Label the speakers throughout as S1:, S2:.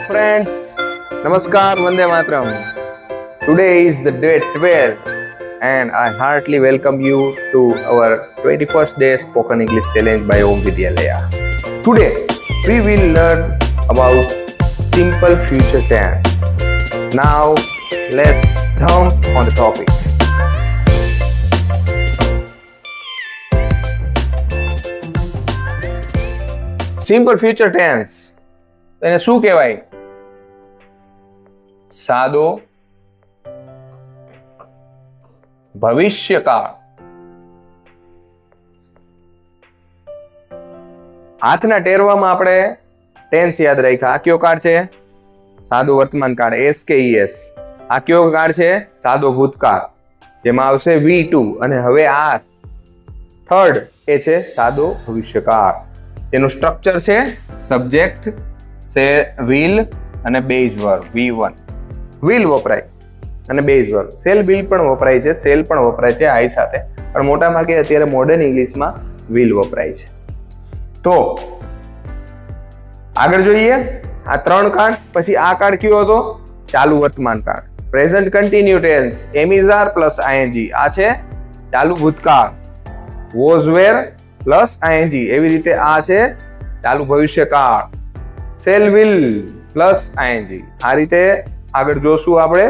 S1: friends, Namaskar, Vande Mataram. Today is the day 12 and I heartily welcome you to our 21st day Spoken English Challenge by Om Vidyalaya. Today we will learn about simple future tense. Now let's jump on the topic. Simple future tense એને શું કહેવાય? સાદો ભવિષ્યકાળ. હાથના ટેરવામાં આપણે tense યાદ રાખ્યા. આ કયો કાળ છે? સાદો વર્તમાન કાળ, SKES. આ કયો કાળ છે? સાદો ભૂતકાળ, જેમાં આવશે V2. અને હવે આ થર્ડ એ છે સાદો ભવિષ્યકાળ. તેનું સ્ટ્રક્ચર છે સબ્જેક્ટ, વિલ અને બેઝ વર્બ. V1 વિલ વપરાય અને બેઝ વર્બ. સેલ વિલ પણ વપરાય છે, સેલ પણ વપરાય છે આઈ સાથે, પણ મોટા ભાગે અત્યારે મોડર્ન ઇંગ્લિશમાં વિલ વપરાય છે. તો આગળ જોઈએ. આ ત્રણ કાળ પછી આ કાળ કયો હતો? ચાલુ વર્તમાન કાળ, present continue tense, એમિઝાર plus ING. આ છે ચાલુ ભૂતકાળ, વોઝ વેર પ્લસ ING. એવી રીતે આ છે ચાલુ ભવિષ્યકાળ, સેલ વિલ પ્લસ ING. આ રીતે આગળ જોશું આપણે.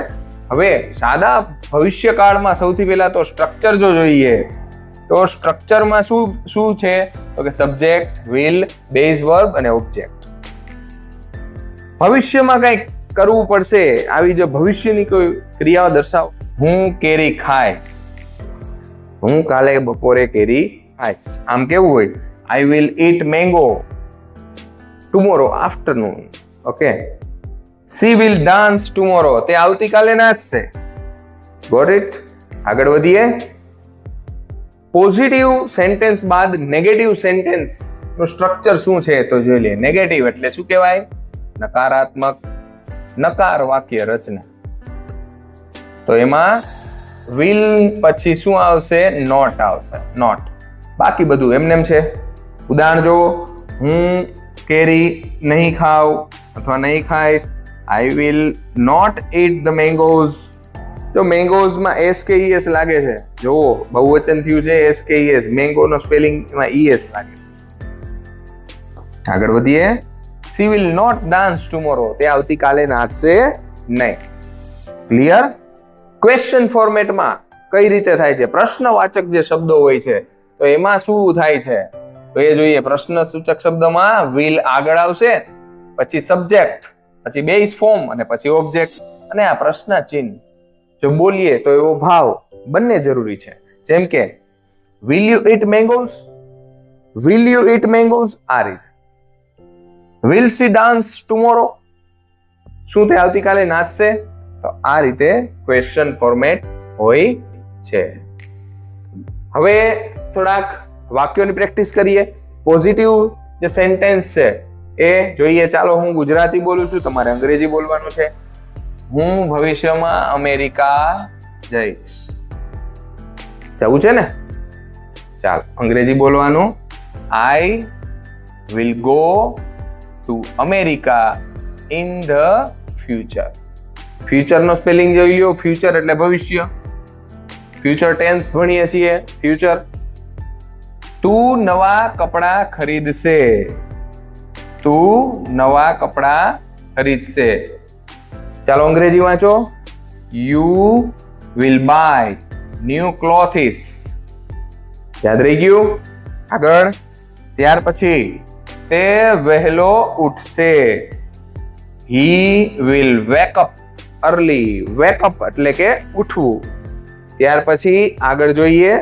S1: હવે સાદા ભવિષ્યકાળમાં સૌથી પહેલા તો સ્ટ્રક્ચર જો જોઈએ તો સ્ટ્રક્ચરમાં શું છે? તો કે સબ્જેક્ટ, વિલ, બેઝ વર્બ અને ઓબ્જેક્ટ. ભવિષ્યમાં કંઈક કરવું પડશે, આવી જો ભવિષ્યની કોઈ ક્રિયાઓ દર્શાવો. હું કેરી ખાઈશ, હું કાલે બપોરે કેરી ખાઈશ. આમ કેવું હોય? I will eat mango tomorrow afternoon. Okay. She will dance tomorrow, તે આવતીકાલે નાચશે. Got it? આગળ વધીએ. પોઝિટિવ સેન્ટેન્સ બાદ નેગેટિવ સેન્ટેન્સ નું સ્ટ્રક્ચર શું છે તો જોઈ લઈએ. નેગેટિવ એટલે શું કહેવાય? નકારાત્મક, નકાર વાક્ય રચના. તો એમાં વિલ પછી શું આવશે? નોટ આવશે. નોટ. બાકી બધું એમનેમ છે. ઉદાહરણ જોવો. હું કેરી નહીં ખાવ અથવા નહીં ખાઈશ. I will not eat the mangoes. જો મેંગોઝમાં SKES લાગે છે, જોવો બહુવચન થયું છે SKES. મેંગો નો સ્પેલિંગ એમાં ES લાગે છે. આગળ વધીએ. She will not dance tomorrow, તે આવતીકાલે નાચશે નહીં. ક્લિયર? ક્વેશ્ચન ફોર્મેટમાં કઈ રીતે થાય છે? પ્રશ્નવાચક જે શબ્દો હોય છે તો એમાં શું થાય છે તો એ જોઈએ. પ્રશ્ન સૂચક શબ્દમાં વિલ આગળ આવશે, પછી સબ્જેક્ટ, પછી બેઝ ફોર્મ અને પછી ઓબ્જેક્ટ. અને આ પ્રશ્ન ચિહ્ન જો બોલીએ તો એવો ભાવ બંને જરૂરી છે. જેમ કે will you it mangoes, will you it mangoes. આ રીતે. વિલ સી ડાન્સ ટુમોરો, શું તે આવતીકાલે નાચશે? તો આ રીતે ક્વેશ્ચન ફોર્મેટ હોય છે. હવે થોડાક વાક્યોની પ્રેક્ટિસ કરીએ. પોઝિટિવ જે સેન્ટેન્સ છે એ જોઈએ. ચાલો હું ગુજરાતી બોલું છું, તમારે અંગ્રેજી બોલવાનું છે. હું ભવિષ્યમાં અમેરિકા જઈશ. જવું છે ને? ચાલો અંગ્રેજી બોલવાનું. I will go to America in the future. Future નો સ્પેલિંગ જોઈ લો. ફ્યુચર એટલે ભવિષ્ય. ફ્યુચર ટેન્સ ભણીએ છીએ. ફ્યુચર. તું નવા કપડા ખરીદશે, તું નવા કપડા ખરીદશે. ચાલો અંગ્રેજી વાંચો. You will buy new clothes. યાદ રહી ગયું? આગળ. ત્યાર પછી તે વહેલો ઉઠશે. He will wake up early. Wake up એટલે કે ઉઠવું. ત્યાર પછી આગળ જોઈએ.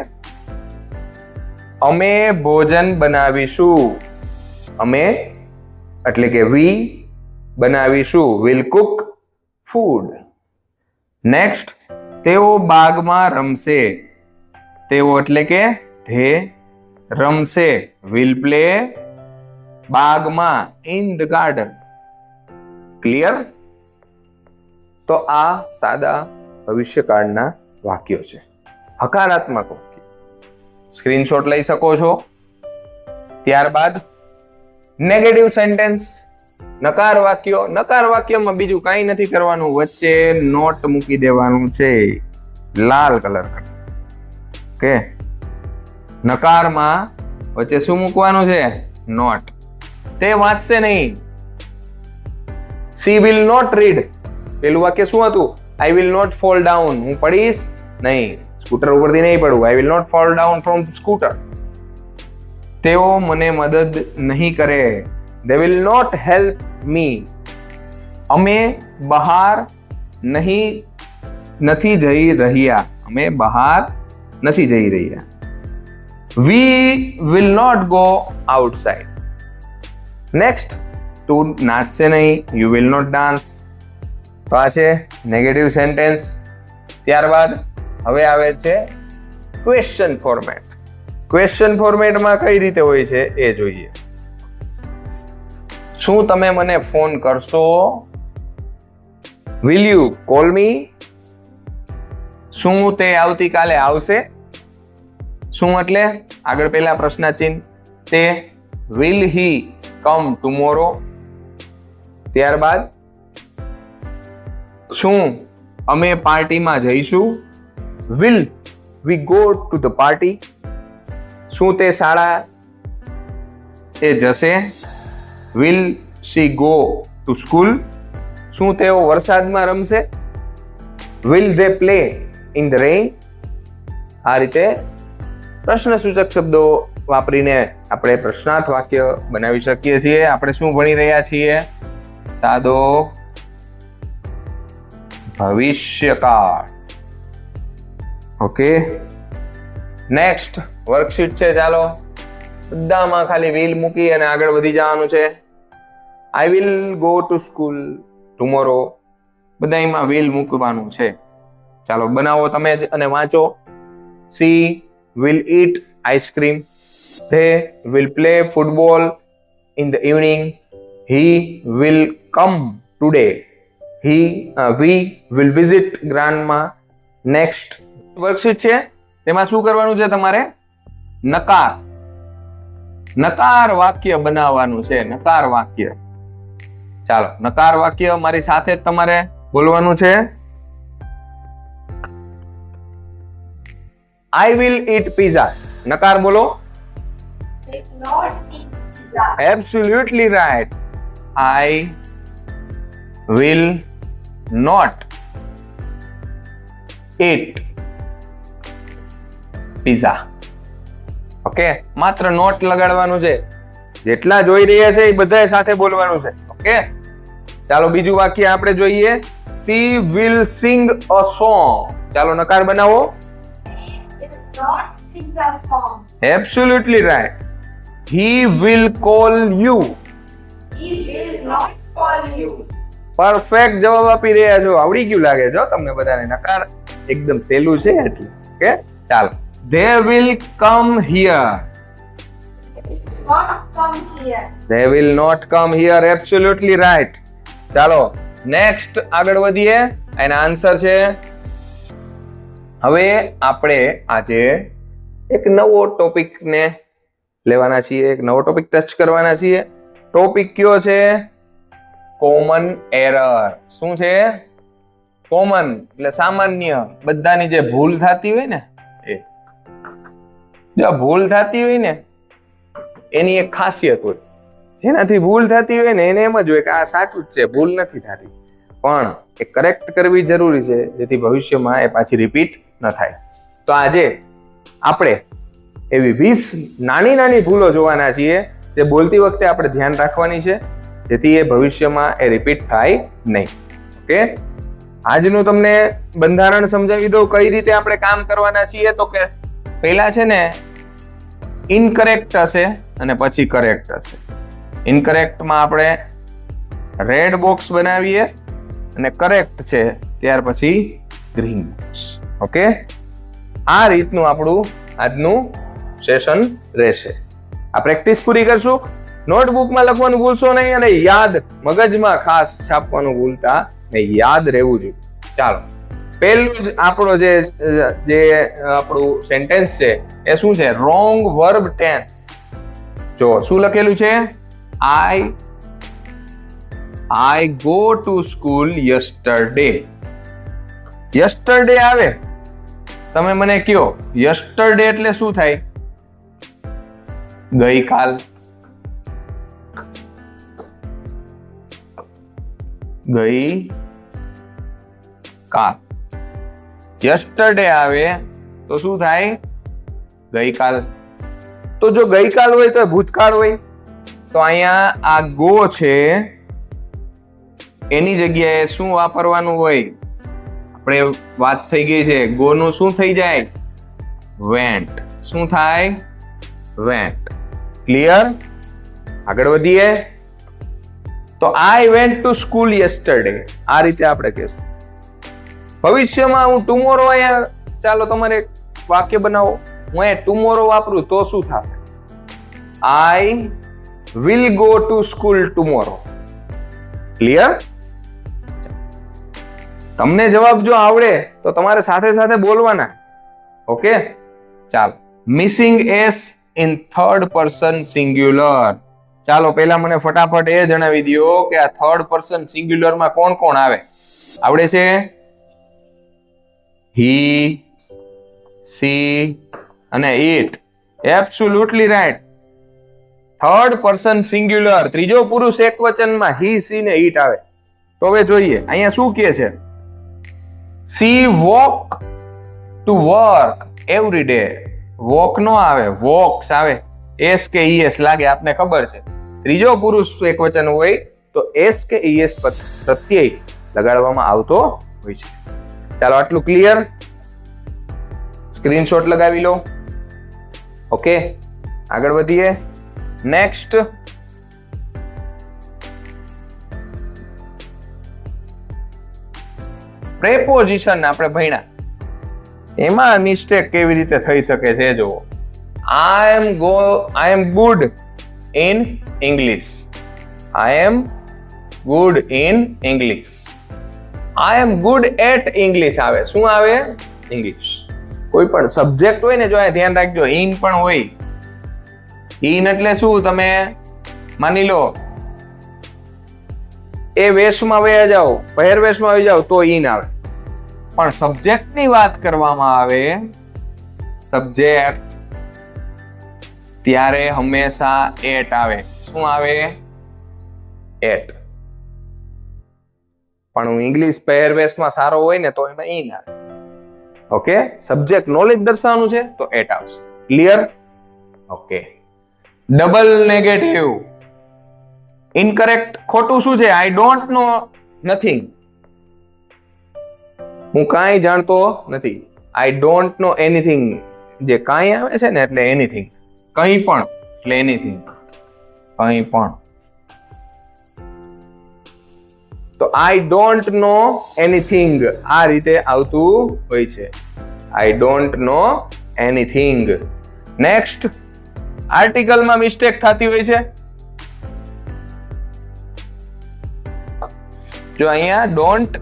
S1: અમે ભોજન બનાવીશું. અમે એટલે કે વી બનાવીશું. Will cook food. નેક્સ્ટ. તેઓ બાગમાં રમશે. તેઓ એટલે કે ધે રમશે. વિલ પ્લે બાગમાં ઇન ધ ગાર્ડન. ક્લિયર? તો આ સાદા ભવિષ્યકાળના વાક્યો છે. હકારાત્મક વાક્ય સ્ક્રીનશોટ લઈ શકો છો. ત્યારબાદ નેગેટિવ સેન્ટેન્સ. નકાર વાક્યમાં બીજું કાંઈ નથી કરવાનું, વચ્ચે નોટ મૂકી દેવાનું છે લાલ કલર. ઓકે, નકારમાં વચ્ચે શું મૂકવાનું છે? નોટ. તે વાંચશે નહીં. She will not read. પેલું વાક્ય શું હતું? I will not fall down. હું પડીશ નહીં, સ્કૂટર ઉપરથી નહીં પડું. I will not fall down from the scooter. તેઓ મને મદદ નહીં કરે. They will not help me. અમે બહાર નથી જઈ રહ્યા. અમે બહાર નથી જઈ રહ્યા. We will not go outside. Next, તું નાચશે નહીં. You will not dance. તો આ છે નેગેટિવ સેન્ટેન્સ. ત્યારબાદ હવે આવે છે ક્વેશ્ચન ફોર્મેટ. ક્વેશ્ચન ફોર્મેટમાં કઈ રીતે હોય છે એ જોઈએ. શું તમે મને ફોન કરશો? Will you call me? શું તે આવતીકાલે આવશે? શું એટલે આગળ પહેલા પ્રશ્નાચિહ્ન તે. Will he come tomorrow? ત્યારબાદ શું અમે પાર્ટીમાં જઈશું? Will we go to the party? શું તે શાળા એ જશે? Will she go to school? શું તેઓ વરસાદમાં રમશે? Will they play in the rain? આ રીતે પ્રશ્નસૂચક શબ્દો વાપરીને આપણે પ્રશ્નાર્થ વાક્ય બનાવી શકીએ છીએ. આપણે શું ભણી રહ્યા છીએ? સાદો ભવિષ્યકાળ. ઓકે, નેક્સ્ટ વર્કશીટ છે. ચાલો બધામાં ખાલી વિલ મૂકી અને આગળ વધી જવાનું છે. આઈ will go to school tomorrow. બધામાં વિલ મૂકવાનું છે. ચાલો બનાવો તમે જ અને વાંચો. C will eat ice cream. They will play football in the evening. He will come today. We will visit grandma. Next worksheet છે, તેમાં શું કરવાનું છે તમારે? નકાર વાક્ય બનાવવાનું છે. નકાર વાક્ય. ચાલો નકાર વાક્ય મારી સાથે જ તમારે બોલવાનું છે. I will eat pizza. નકાર બોલો.
S2: Not eat pizza.
S1: Absolutely right. I will not eat pizza. Okay, માત્ર નોટ લગાડવાનું છે. જેટલા જોઈ રહ્યા છે એ બધા સાથે બોલવાનું છે. ઓકે, ચાલો બીજું વાક્ય આપણે જોઈએ. She will sing a song. ચાલો નકાર બનાવો.
S2: Not sing a song.
S1: Absolutely right. He will call you.
S2: He will not call you.
S1: Perfect જવાબ આપી રહ્યા છો. આવડી ગયું લાગે છે તમને બધાને. નકાર એકદમ સહેલું છે એટલે. ઓકે, ચાલો. They will come here.
S2: Not come here.
S1: They will not come here. Absolutely right. ચાલો નેક્સ્ટ આગળ વધીએ. એના આન્સર છે. હવે આપણે આજે એક નવો ટોપિક ને લેવાના છીએ. એક નવો ટોપિક ટચ કરવાના છીએ. ટોપિક કયો છે? Common error. શું છે? કોમન એટલે સામાન્ય. બધાની જે ભૂલ થતી હોય ને, એ જો ભૂલ થતી હોય ને એની એક ખાસિયત હોય. જેનાથી ભૂલ થતી હોય ને એને એમ જ હોય કે આ સાચું જ છે, ભૂલ નથી થતી. પણ એ કરેક્ટ કરવી જરૂરી છે, જેથી ભવિષ્યમાં એ પાછી રિપીટ ન થાય. તો આજે આપણે એવી 20 નાની નાની ભૂલો જોવાના છીએ જે બોલતી વખતે આપણે ધ્યાન રાખવાની છે, જેથી એ ભવિષ્યમાં એ રિપીટ થાય નહીં. ઓકે, આજનું તમને બંધારણ સમજાવી દઉં કઈ રીતે આપણે કામ કરવાના છીએ. તો કે પહેલા છે ને ઇનકરેક્ટ હશે અને પછી કરેક્ટ હશે. ઇનકરેક્ટમાં આપણે રેડ બોક્સ બનાવીએ અને કરેક્ટ છે ત્યાર પછી ગ્રીન બોક્સ. ઓકે, આ રીતનું આપણું આજનું સેશન રહેશે. આ પ્રેક્ટિસ પૂરી કરશું. નોટબુકમાં લખવાનું ભૂલશો નહીં અને યાદ મગજમાં ખાસ છાપવાનું ભૂલતા નહીં. યાદ રહેવું જોઈએ. ચાલો પહેલું જ આપણો જે આપણું સેન્ટેન્સ છે એ શું છે? Wrong verb tense. જો શું લખેલું છે? I I go to school yesterday. yesterday આવે, તમે મને કયો yesterday એટલે શું થાય? ગઈકાલ. ગઈકાલ. yesterday આવે તો શું થાય? ગઈકાલ. તો જો ગઈકાલ હોય તો ભૂતકાળ હોય, તો અહીંયા આ ગો છે એની જગ્યાએ શું વાપરવાનું હોય? આપણે વાત થઈ ગઈ છે, ગો નું શું થઈ જાય? વેન્ટ. શું થાય? વેન્ટ. ક્લિયર? આગળ વધીએ. તો I went to school yesterday, આ રીતે આપણે કહેશું. ભવિષ્યમાં હું ટુમોરો, અહીંયા ચાલો તમારે એક વાક્ય બનાવો. હું અહીંયા ટુમોરો વાપરું તો શું થશે? આઈ will go to school tomorrow. Clear? તમને જવાબ જો આવડે તો તમારે સાથે સાથે બોલવાના. ઓકે, ચાલો. Missing S in third person singular. ચાલો પહેલા મને ફટાફટ એ જણાવી દો કે આ થર્ડ પર્સન સિંગ્યુલર માં કોણ કોણ આવે? આવડે છે? હી, સી અને it. Absolutely right. Third person singular, ત્રીજો પુરુષ એકવચનમાં હી, સી ને ઇટ આવે. તો હવે જોઈએ અહીંયા શું કહે છે. She walk to work every day. Walk નો આવે, વોક્સ આવે. એસ કે ઈએસ લાગે, આપને ખબર છે. ત્રીજો પુરુષ એકવચન હોય તો એસ કે ઈએસ પ્રત્યય લગાડવામાં આવતો હોય છે. ચાલો આટલું ક્લિયર? સ્ક્રીનશોટ લગાવી લો. ઓકે, આગળ વધીએ. નેક્સ્ટ, પ્રેપોઝિશન આપણે ભણ્યા, એમાં મિસ્ટેક કેવી રીતે થઈ શકે છે જુઓ. I am good in English. I am good in English. I am good at English આવે. શું આવે? English. કોઈ પણ સબ્જેક્ટ હોય ને, જો આ ધ્યાન રાખજો, ઇન પણ હોય. ઇન એટલે શું? તમે માની લો એ વેશમાં વયા જાઓ, પહેરવેશમાં આવી જાઓ તો ઇન આવે. પણ સબ્જેક્ટની વાત કરવામાં આવે, સબ્જેક્ટ, ત્યારે હંમેશા એટ આવે. શું આવે? એટ. પણ હું ઇંગ્લિશ પહેરવેશમાં સારો હોય ને તો એમાં ઇન આવે. ઓકે, સબ્જેક્ટ નોલેજ દર્શાવવાનું છે તો એટ આવશે. Clear? Okay. Double negative, incorrect, ખોટું શું છે? I don't no nothing. હું કાંઈ જાણતો નથી. આઈ ડોન્ટ નો એનીથિંગ. જે કાંઈ આવે છે ને એટલે એનીથિંગ. કંઈ પણ એટલે એનીથિંગ. કંઈ પણ. તો આઈ ડોન્ટ નો એનીથિંગ આ રીતે આવતું હોય છે. I don't know anything. Next, આર્ટિકલમાં મિસ્ટેક થતી હોય છે. જો અહીંયા ડોન્ટ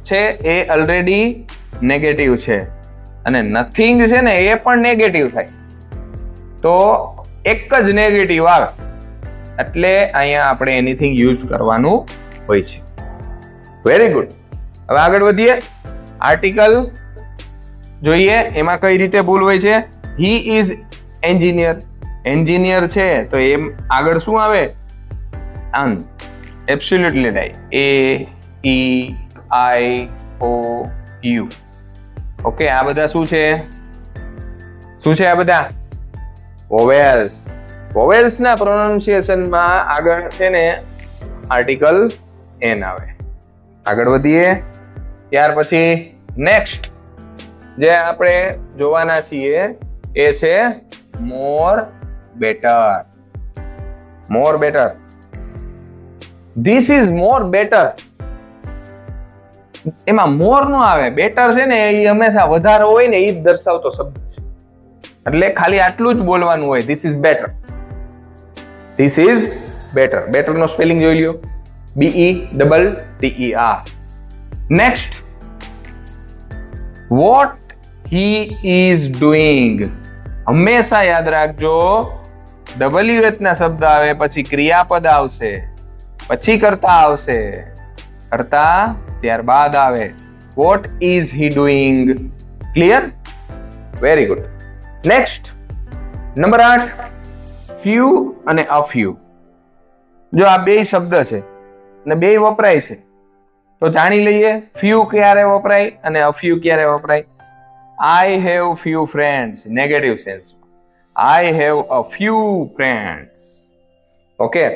S1: છે એ ઓલરેડી નેગેટિવ છે અને નથિંગ છે ને એ પણ નેગેટિવ થાય, તો એક જ નેગેટિવ આવે એટલે અહીંયા આપણે એનીથિંગ યુઝ કરવાનું હોય છે. Very good. હવે આગળ વધીએ. આર્ટિકલ જોઈએ એમાં કઈ રીતે ભૂલ હોય છે. He is engineer. એન્જિનિયર છે તો એમ આગળ શું આવે? An. Absolutely right. A, E, I, O, U. Okay, આ બધા શું છે? શું છે આ બધા? વોવેલ્સ. વોવેલ્સ ના પ્રોનાઉન્સિએશનમાં આગળ છે ને આર્ટિકલ એન આવે. આગળ વધીએ. ત્યાર પછી નેક્સ્ટ જે આપણે જોવાના છીએ એ છે more better. More better. This is more better. એમાં મોર નો આવે, બેટર છે ને એ હંમેશા વધારે હોય ને એ જ દર્શાવતો શબ્દ છે, એટલે ખાલી આટલું જ બોલવાનું હોય. This is better. This is better. Better નો સ્પેલિંગ જોઈ લ્યો. BETTER. Next, what he is doing. હંમેશા યાદ રાખજો, WH ના શબ્દ આવે પછી ક્રિયાપદ આવશે. પછી કરતા આવશે, કરતા ત્યારબાદ આવે. What is he doing? Clear? Very good. Next number 8, few અને અ ફ્યુ. જો આ બે શબ્દ છે અને બે વપરાય છે, તો જાણી લઈએ ફ્યુ ક્યારે વપરાય અને અ ફ્યુ ક્યારે વપરાય. I have few friends, negative sense. I have a few friends. Okay.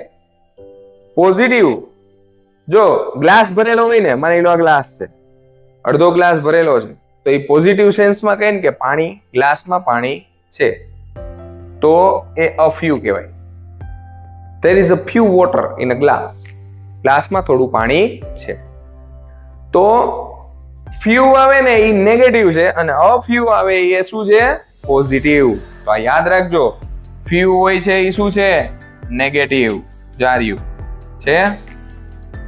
S1: Positive, જો ગ્લાસ ભરેલો હોય ને, માની લો આ ગ્લાસ છે, અડધો ગ્લાસ ભરેલો છે, તો એ પોઝિટિવ સેન્સમાં કહે ને કે પાણી, ગ્લાસમાં પાણી છે, તો એ અ ફ્યુ કહેવાય. There is a few water in a glass. ગ્લાસમાં થોડું પાણી છે. તો ફ્યુ આવે ને એ નેગેટિવ છે અને અ ફ્યુ આવે એ શું છે? પોઝિટિવ. તો આ યાદ રાખજો, ફ્યુ હોય છે એ શું છે? નેગેટિવ, જાર્યું છે,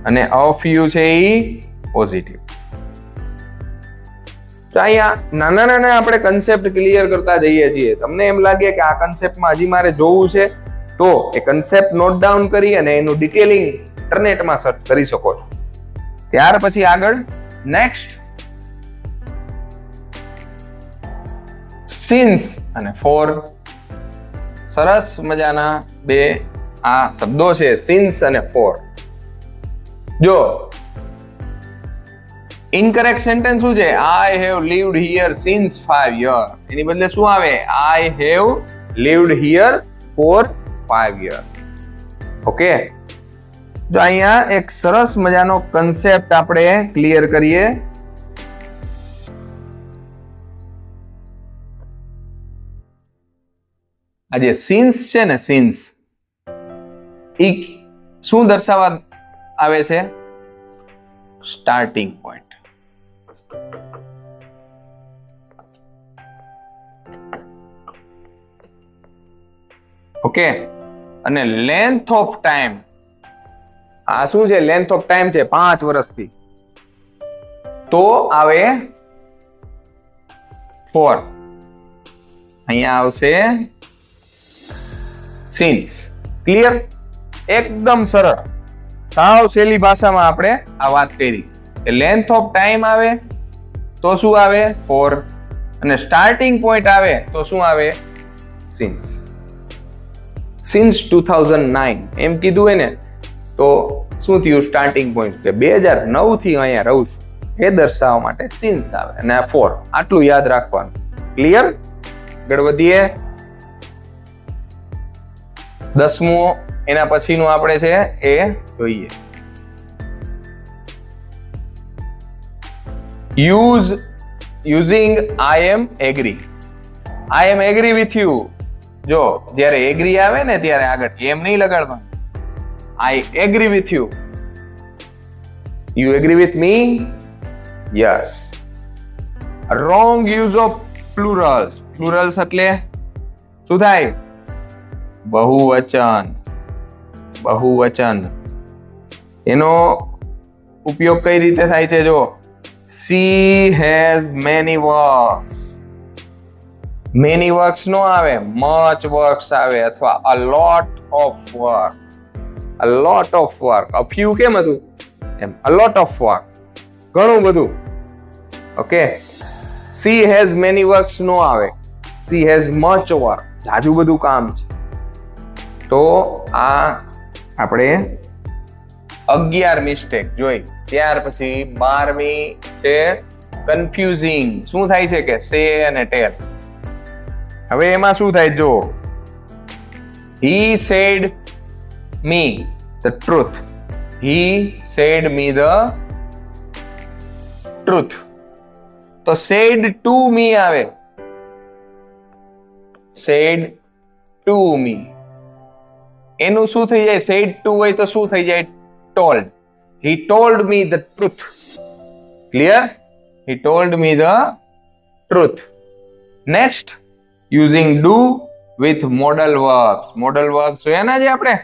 S1: અને અ ફ્યુ છે એ પોઝિટિવ. તો અહીંયા નાના નાના આપણે કન્સેપ્ટ ક્લિયર કરતા જઈએ છીએ. તમને એમ લાગે કે આ કન્સેપ્ટમાં હજી મારે જોવું છે, તો એ કન્સેપ્ટ નોટ ડાઉન કરી અને એનું ડિટેલિંગ ઇન્ટરનેટમાં સર્ચ કરી શકો છો. ત્યાર પછી આગળ નેક્સ્ટ, સિન્સ અને ફોર. સરસ મજાના બે આ શબ્દો છે, સિન્સ અને ફોર. જો ઇનકરેક્ટ સેન્ટેન્સ શું છે? I have lived here since 5 years. એની બદલે શું આવે? I have lived here for 5 years. Okay. જો અહીંયા એક સરસ મજાનો કન્સેપ્ટ આપણે ક્લિયર કરીએ. આ જે સિન્સ છે ને, સિન્સ ઈ શું દર્શાવવા આવે છે? Starting point. ઓકે. અને લેન્થ ઓફ ટાઈમ, આ શું છે? લેન્થ ઓફ ટાઈમ છે 5 વર્ષથી, તો આવે 4. અહીંયા આવશે સિન્સ. ક્લિયર? એકદમ સરળ, સાવ સહેલી ભાષામાં આપણે આ વાત કરી. લેન્થ ઓફ ટાઈમ આવે તો શું આવે? 4. અને સ્ટાર્ટિંગ પોઈન્ટ આવે તો શું આવે? સિન્સ. સિન્સ 2009 એમ કીધું હોય ને, તો શું થયું? સ્ટાર્ટિંગ પોઈન્ટ કે 2009 થી અહીંયા રહું છું, એ દર્શાવવા માટે સિન્સ આવે. અને આ 4, આટલું યાદ રાખવાનું. ક્લિયર? આગળ વધીએ. 10મું એના પછીનું આપણે છે એ જોઈએ. Using I am agree. I am agree with you. જો જ્યારે એગ્રી આવે ને ત્યારે આગળ એમ નહીં લગાડવાનું. I agree with you. You agree with me? Yes. Wrong use of plurals. Plurals એટલે શું થાય? બહુવચન. બહુવચન એનો ઉપયોગ કઈ રીતે થાય છે? જો she has many works. many works નો આવે, much works આવે, અથવા a lot of work. a lot of work. a few કેમ હતું? એમ a lot of work, ઘણું બધું. Okay. she has many works નો આવે, she has much work, જાજુ બધું કામ છે. તો આ આપણે 11 મિસ્ટેક જોઈ. ત્યાર પછી 12મી છે કન્ફ્યુઝિંગ. શું થાય છે કે સે અને ટેલ. હવે એમાં શું થાય? જો he said me the truth. he said me the truth. તો said to me આવે. said to me. એનું શું થઈ જાય? said to હોય તો શું થઈ જાય? told. he told me the truth. clear? he told me the truth. next, using do with modal verbs. modal verbs જોયા ના જે આપણે?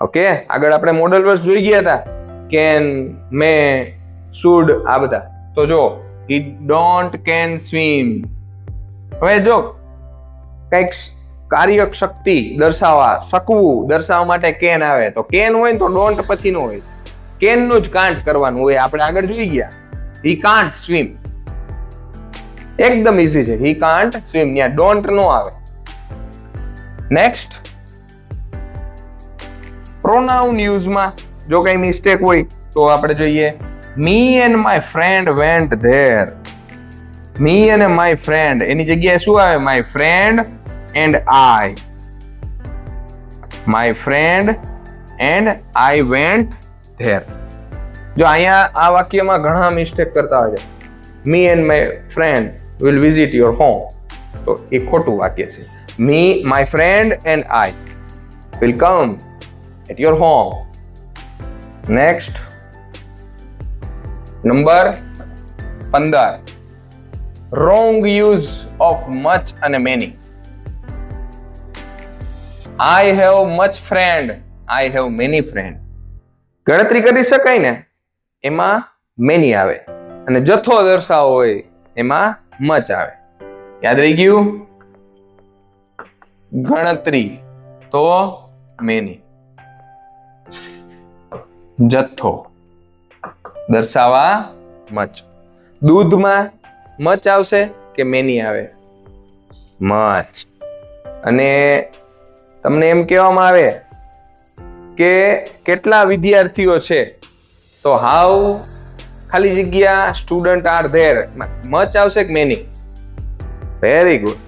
S1: ઓકે. આગળ આપણે modal verbs જોઈ ગયા હતા, can, may, should, આ બધા. તો જો he don't can swim. હવે જો કઈક કાર્યક શક્તિ દર્શાવવા શકવું દર્શાવવા માટે કેન આવે તો કેન હોય ને તો ડોન્ટ પછી નો હોય કેન નું જ કાન્ટ કરવાનું હોય આપણે આગળ જોઈ ગયા હી કાન્ટ સ્વિમ એકદમ ઈઝી છે હી કાન્ટ સ્વિમ ત્યાં ડોન્ટ નો આવે નેક્સ્ટ પ્રોનાઉન યુઝમાં જો કઈ મિસ્ટેક હોય તો આપણે જોઈએ me and my friend went there me અને માય ફ્રેન્ડ એની જગ્યાએ શું આવે my friend and I my friend and I went there જો અહીંયા આ વાક્યમાં ઘણા મિસ્ટેક કરતા હોય છે me and my friend will visit your home તો એ ખોટું વાક્ય છે me my friend and I will come at your home next number 15 wrong use of much અને many I have much friend I have many friend ગણતરી કરી શકાય ને એમાં many આવે અને જથ્થો દર્શાવવો હોય એમાં much આવે યાદ રહી ગયું ગણતરી તો many જથ્થો દર્શાવવા મચ દૂધમાં મચ આવશે કે મેની આવે મચ અને તમને એમ કહેવામાં આવે કે કેટલા વિદ્યાર્થીઓ છે તો હાઉ ખાલી જગ્યા સ્ટુડન્ટ આર ધેર મચ આવશે કે મેની વેરી ગુડ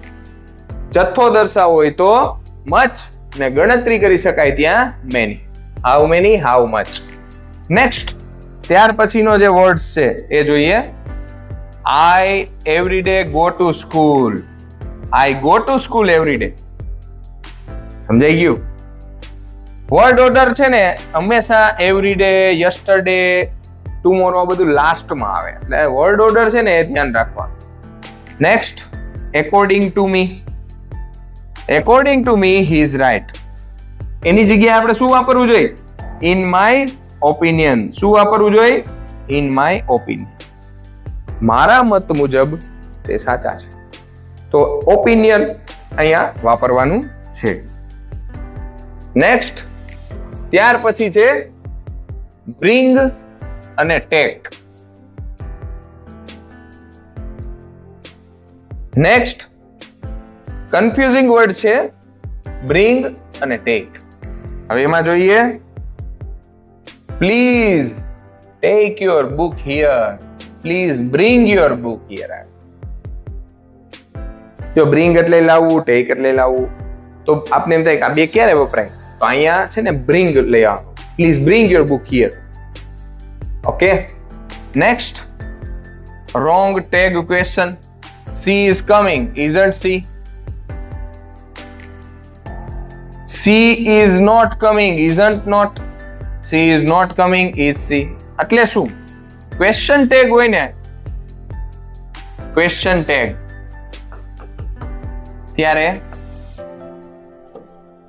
S1: જથ્થો દર્શાવવો હોય તો મચ ને ગણતરી કરી શકાય ત્યાં many how many how much next ત્યાર પછીનો જે વર્ડ્સ છે એ જોઈએ I every day go to school I go to school every day સમજાઈ ગયું વર્ડ ઓર્ડર છે ને હંમેશા એવરી ડે યસ્ટરડે ટુમોરો આ બધું લાસ્ટમાં આવે એટલે વર્ડ ઓર્ડર છે ને એ ધ્યાન રાખવાનું next according to me he is right એની જગ્યાએ આપણે શું વાપરવું જોઈએ ઇન માય ઓપિનિયન શું વાપરવું જોઈએ ઇન માય ઓપિનિયન મારા મત મુજબ તે સાચા છે તો ઓપિનિયન અહીંયા વાપરવાનું છે નેક્સ્ટ ત્યાર પછી છે બ્રિંગ અને ટેક નેક્સ્ટ કન્ફ્યુઝિંગ વર્ડ છે બ્રિંગ અને ટેક હવે એમાં જોઈએ Please take your book here. Please bring your book here. જો bring એટલે લાવવું take એટલે લાવવું તો આપને એમ થાય કે આ બે ક્યારે વપરાય તો અહીંયા છે ને bring લઈ આવવાનું Please bring your book here. Okay. Next. Wrong tag question. She is coming, isn't she? She is not coming, isn't not? She is not coming, is she? એટલે શું ક્વેશ્ચન ટેગ હોય ને ક્વેશ્ચન ટેગ ત્યારે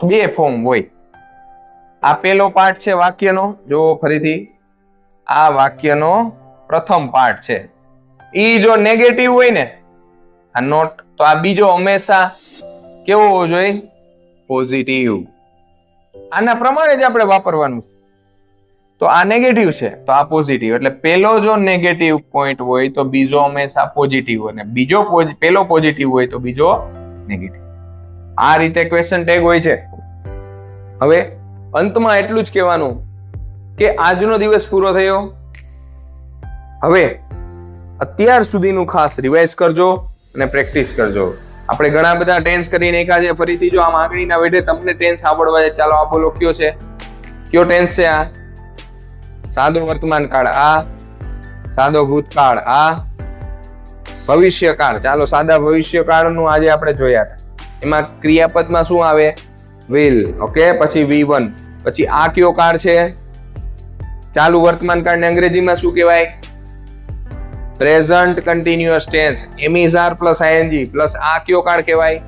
S1: બે form હોય આ પેલો part છે વાક્યનો જો ફરીથી આ વાક્યનો પ્રથમ પાર્ટ છે ઈ જો નેગેટિવ હોય ને આ નોટ તો આ બીજો હંમેશા કેવો હોવો જોઈએ પોઝિટિવ આના પ્રમાણે જ આપણે વાપરવાનું છે તો આ નેગેટિવ છે તો આ પોઝિટિવ એટલે પેલો જો નેગેટિવ પોઈન્ટ હોય તો બીજો હંમેશા પોઝિટિવ અને બીજો પેલો પોઝિટિવ હોય તો બીજો નેગેટિવ આ રીતે ક્વેશ્ચન ટેગ હોય છે હવે અંતમાં એટલું જ કહેવાનું કે આજનો દિવસ પૂરો થયો હવે અત્યાર સુધીનું ખાસ રિવાઇઝ કરજો અને પ્રેક્ટિસ કરજો આપણે ઘણા બધા ટેન્સ કરી નાખ્યા છે ફરીથી જો આમ આગળના વેઢે તમને ટેન્સ આવડવા છે ચાલો આ બોલો કયો છે કયો ટેન્સ છે આ સાદો વર્તમાન કાળ આ સાદો ભૂતકાળ આ ભવિષ્યકાળ ચાલો સાદા ભવિષ્યકાળનું આજે આપણે જોયા હતા એમાં ક્રિયાપદમાં શું આવે will ઓકે પછી V1 પછી આ કયો કાળ છે ચાલુ વર્તમાન કાળને અંગ્રેજીમાં શું કહેવાય present continuous tense એમિઝાર plus ING plus આ કયો કાળ કહેવાય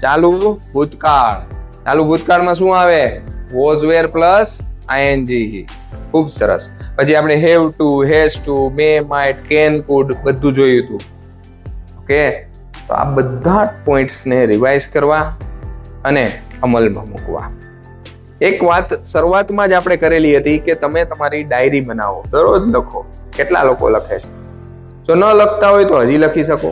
S1: ચાલુ ભૂતકાળ ચાલુ ભૂતકાળમાં શું આવે વોઝ વેર પ્લસ આઈએનજી ખૂબ સરસ પછી આપણે have to has to may might can could બધું જોયું હતું ઓકે તો આ બધા પોઈન્ટ્સને રિવાઇઝ કરવા અને અમલમાં મૂકવા. એક વાત શરૂઆતમાં જ આપણે કરેલી હતી કે તમે તમારી ડાયરી બનાવો, દરરોજ લખો. કેટલા લોકો લખે છે? જો ન લખતા હોય તો હજી લખી શકો.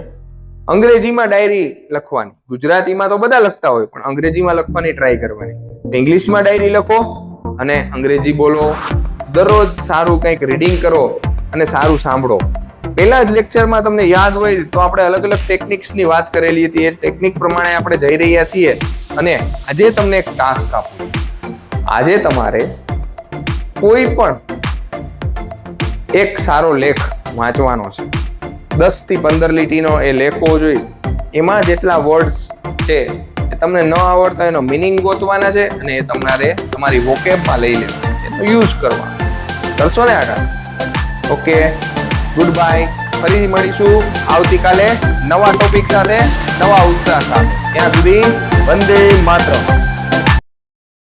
S1: અંગ્રેજીમાં ડાયરી લખવાની, ગુજરાતીમાં તો બધા લખતા હોય પણ અંગ્રેજીમાં લખવાની ટ્રાય કરવાની. ઇંગ્લિશમાં ડાયરી લખો અને અંગ્રેજી બોલો. દરરોજ સારું કંઈક રીડિંગ કરો અને સારું સાંભળો. પહેલા જ લેક્ચરમાં તમને યાદ હોય તો આપણે અલગ અલગ ટેકનિક્સની વાત કરેલી હતી. એ ટેકનિક પ્રમાણે આપણે જઈ રહ્યા છીએ અને આજે તમને એક ટાસ્ક આપું. આજે તમારે કોઈ પણ એક સારો લેખ વાંચવાનો છે. 10 થી 15 લીટીનો એ લેખ હોવો જોઈએ. એમાં જેટલા વર્ડ્સ છે એ તમને ન આવડતા એનો મિનિંગ ગોતવાના છે અને એ તમારે તમારી વોકેબમાં લઈ લેવાના છે, એનો યુઝ કરવાનો. કરશો ને આગળ? Okay, good bye. ફરીથી મળીશું આવતીકાલે નવા ટોપિક સાથે, નવા ઉત્સાહ સાથે. ત્યાં સુધી વંદે માતરમ.